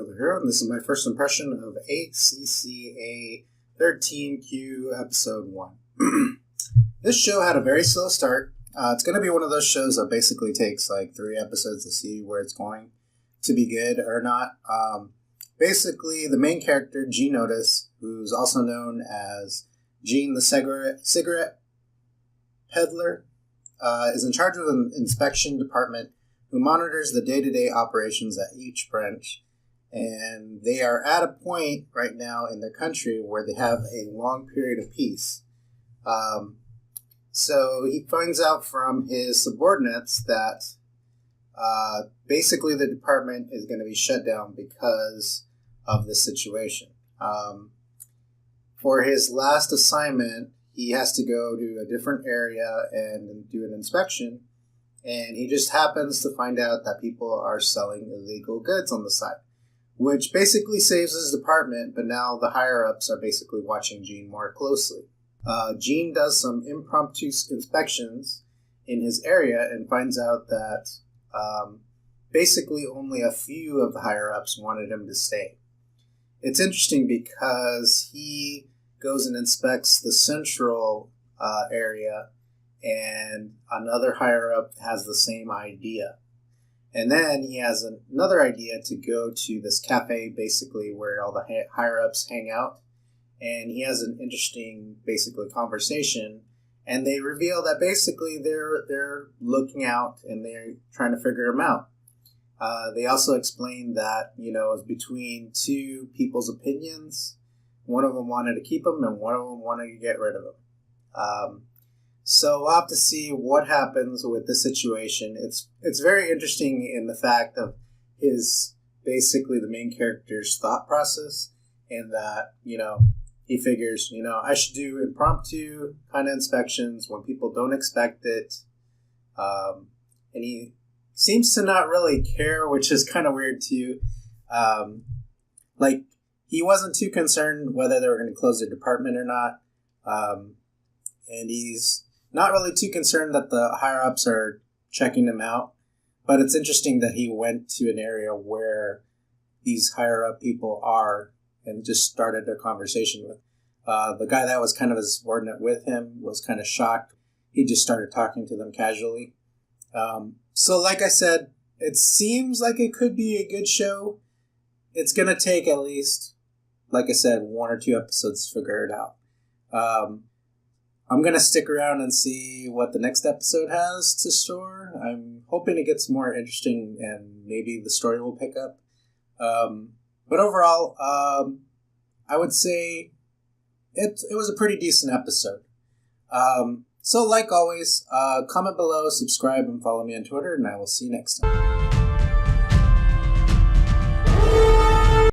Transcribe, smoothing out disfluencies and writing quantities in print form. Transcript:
GeroTheHero, and this is my first impression of ACCA 13Q Episode 1. This show had a very slow start. It's going to be one of those shows that basically takes like 3 episodes to see where it's going to be good or not. Basically, the main character, Gene Otis, who's also known as Gene the cigarette peddler, is in charge of an inspection department who monitors the day-to-day operations at each branch. And they are at a point right now in their country where they have a long period of peace. So he finds out from his subordinates that basically the department is going to be shut down because of this situation. For his last assignment, he has to go to a different area and do an inspection. And he just happens to find out that people are selling illegal goods on the side, which basically saves his department, but now the higher-ups are basically watching Gene more closely. Gene does some impromptu inspections in his area and finds out that basically only a few of the higher-ups wanted him to stay. It's interesting because he goes and inspects the central area, and another higher-up has the same idea. And then he has another idea to go to this cafe, basically, where all the higher-ups hang out. And he has an interesting, basically, conversation. And they reveal that, basically, they're looking out and they're trying to figure him out. They also explain that, it's between two people's opinions. One of them wanted to keep him, and one of them wanted to get rid of him. So we'll have to see what happens with this situation. It's very interesting in the fact of his, basically the main character's thought process, and that, he figures, I should do impromptu kind of inspections when people don't expect it. And he seems to not really care, which is kind of weird too. He wasn't too concerned whether they were going to close their department or not. And he's not really too concerned that the higher-ups are checking him out. But it's interesting that he went to an area where these higher-up people are and just started a conversation with. The guy that was kind of a subordinate with him was kind of shocked. He just started talking to them casually. So like I said, it seems like it could be a good show. It's going to take at least, like I said, 1 or 2 episodes to figure it out. I'm going to stick around and see what the next episode has to store. I'm hoping it gets more interesting and maybe the story will pick up. But overall, I would say it was a pretty decent episode. So like always, comment below, subscribe, and follow me on Twitter, and I will see you next time.